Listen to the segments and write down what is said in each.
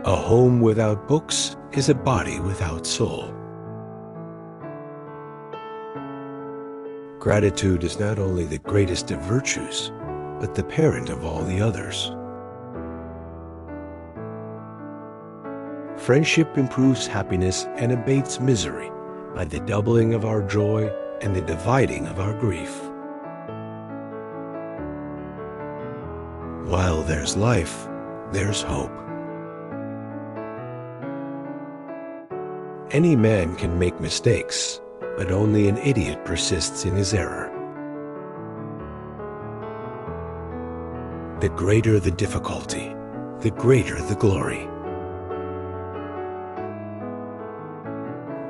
A home without books is a body without soul. Gratitude is not only the greatest of virtues, but the parent of all the others. Friendship improves happiness and abates misery by the doubling of our joy and the dividing of our grief. While there's life, there's hope. Any man can make mistakes, but only an idiot persists in his error. The greater the difficulty, the greater the glory.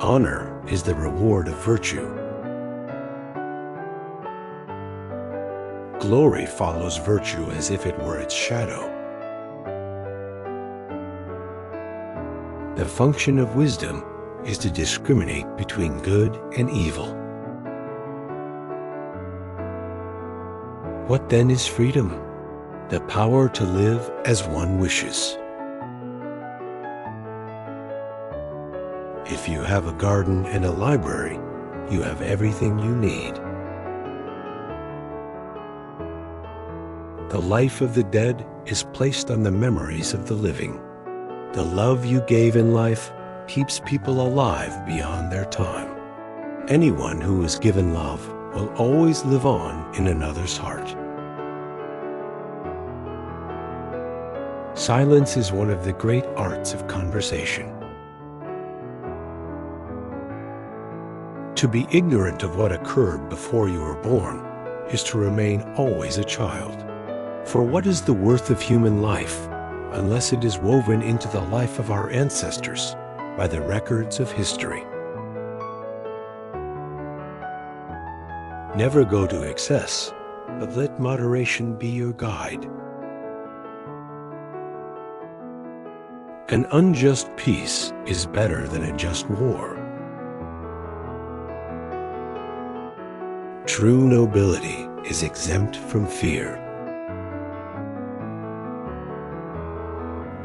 Honor is the reward of virtue. Glory follows virtue as if it were its shadow. The function of wisdom is to discriminate between good and evil. What then is freedom? The power to live as one wishes. If you have a garden and a library, you have everything you need. The life of the dead is placed on the memories of the living. The love you gave in life keeps people alive beyond their time. Anyone who is given love will always live on in another's heart. Silence is one of the great arts of conversation. To be ignorant of what occurred before you were born is to remain always a child. For what is the worth of human life unless it is woven into the life of our ancestors by the records of history? Never go to excess, but let moderation be your guide. An unjust peace is better than a just war. True nobility is exempt from fear.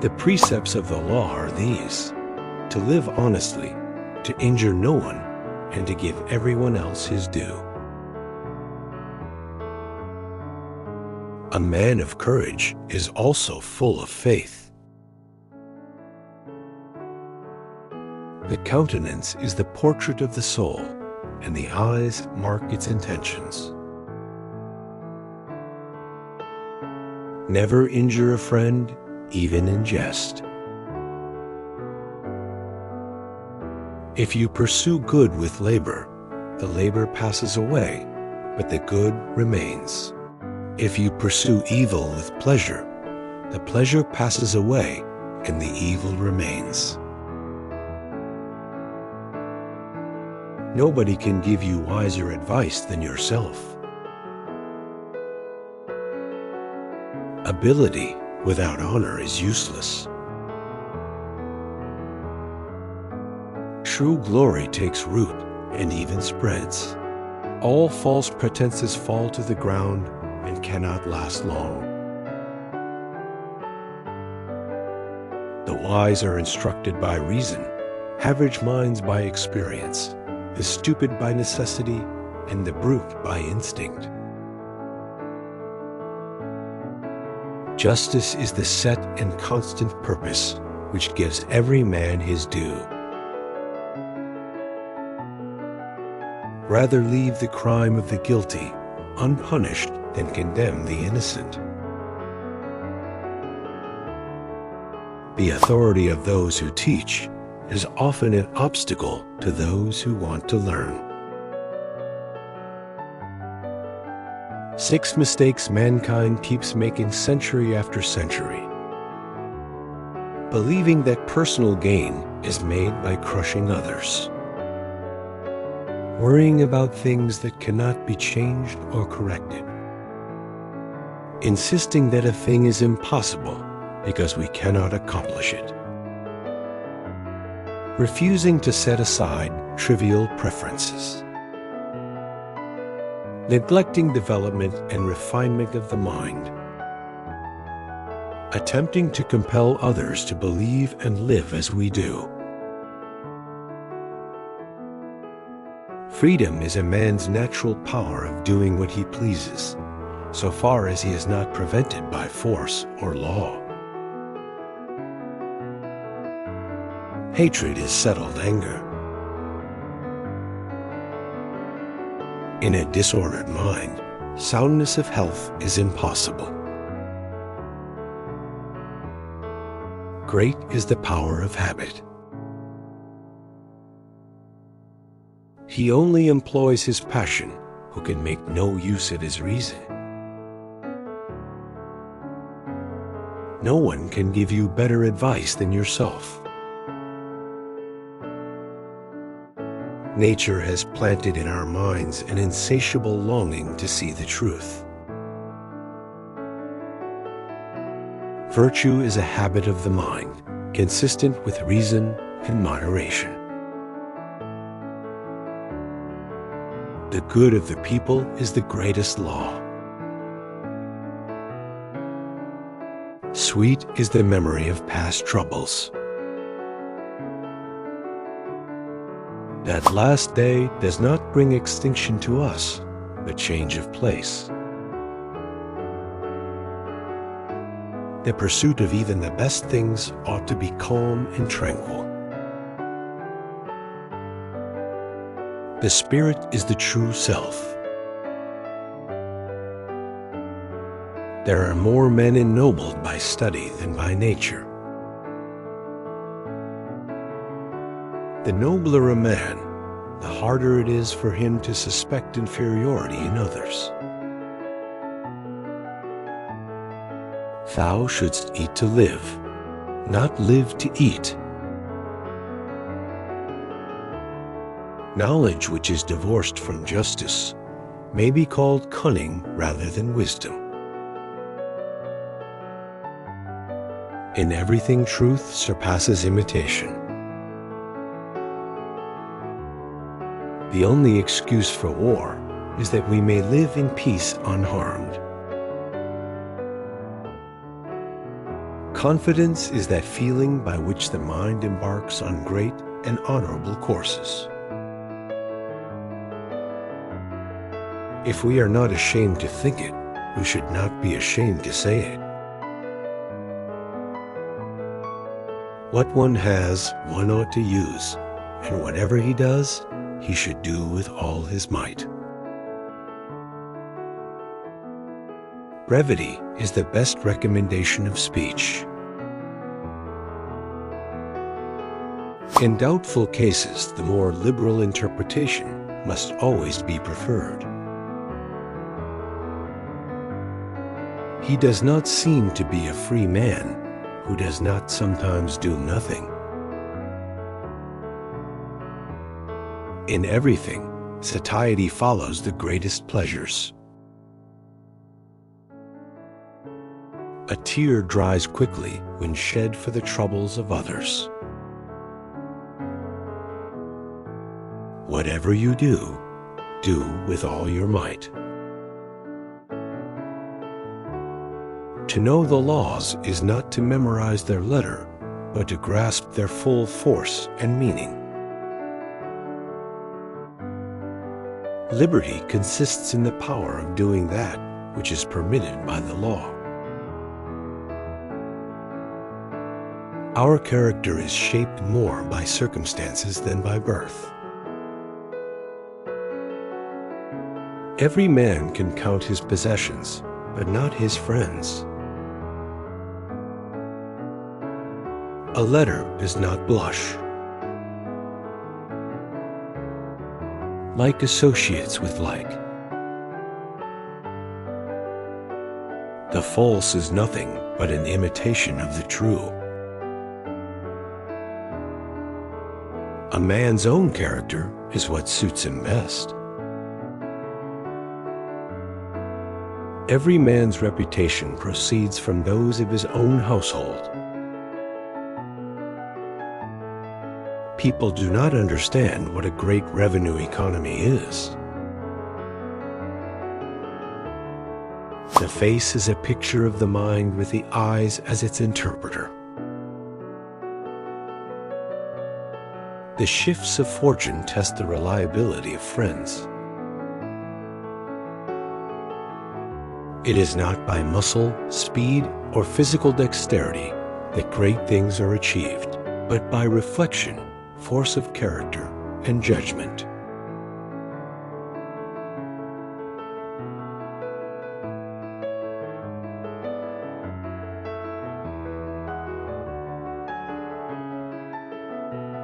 The precepts of the law are these: to live honestly, to injure no one, and to give everyone else his due. A man of courage is also full of faith. The countenance is the portrait of the soul, and the eyes mark its intentions. Never injure a friend, even in jest. If you pursue good with labor, the labor passes away, but the good remains. If you pursue evil with pleasure, the pleasure passes away, and the evil remains. Nobody can give you wiser advice than yourself. Ability without honor is useless. True glory takes root and even spreads. All false pretenses fall to the ground and cannot last long. The wise are instructed by reason, average minds by experience, the stupid by necessity, and the brute by instinct. Justice is the set and constant purpose which gives every man his due. Rather leave the crime of the guilty unpunished than condemn the innocent. The authority of those who teach is often an obstacle to those who want to learn. 6 mistakes mankind keeps making century after century. Believing that personal gain is made by crushing others. Worrying about things that cannot be changed or corrected. Insisting that a thing is impossible because we cannot accomplish it. Refusing to set aside trivial preferences. Neglecting development and refinement of the mind. attempting to compel others to believe and live as we do. Freedom is a man's natural power of doing what he pleases, so far as he is not prevented by force or law. Hatred is settled anger. In a disordered mind, soundness of health is impossible. Great is the power of habit. He only employs his passion who can make no use of his reason. No one can give you better advice than yourself. Nature has planted in our minds an insatiable longing to see the truth. Virtue is a habit of the mind, consistent with reason and moderation. The good of the people is the greatest law. Sweet is the memory of past troubles. That last day does not bring extinction to us, but change of place. The pursuit of even the best things ought to be calm and tranquil. The spirit is the true self. There are more men ennobled by study than by nature. The nobler a man, the harder it is for him to suspect inferiority in others. Thou shouldst eat to live, not live to eat. Knowledge which is divorced from justice may be called cunning rather than wisdom. In everything truth surpasses imitation. The only excuse for war is that we may live in peace unharmed. Confidence is that feeling by which the mind embarks on great and honorable courses. If we are not ashamed to think it, we should not be ashamed to say it. What one has, one ought to use, and whatever he does, he should do with all his might. Brevity is the best recommendation of speech. In doubtful cases, the more liberal interpretation must always be preferred. He does not seem to be a free man who does not sometimes do nothing. In everything, satiety follows the greatest pleasures. A tear dries quickly when shed for the troubles of others. Whatever you do, do with all your might. To know the laws is not to memorize their letter, but to grasp their full force and meaning. Liberty consists in the power of doing that which is permitted by the law. Our character is shaped more by circumstances than by birth. Every man can count his possessions, but not his friends. A letter does not blush. Like associates with like. The false is nothing but an imitation of the true. A man's own character is what suits him best. Every man's reputation proceeds from those of his own household. People do not understand what a great revenue economy is. The face is a picture of the mind with the eyes as its interpreter. The shifts of fortune test the reliability of friends. It is not by muscle, speed, or physical dexterity that great things are achieved, but by reflection, force of character, and judgment.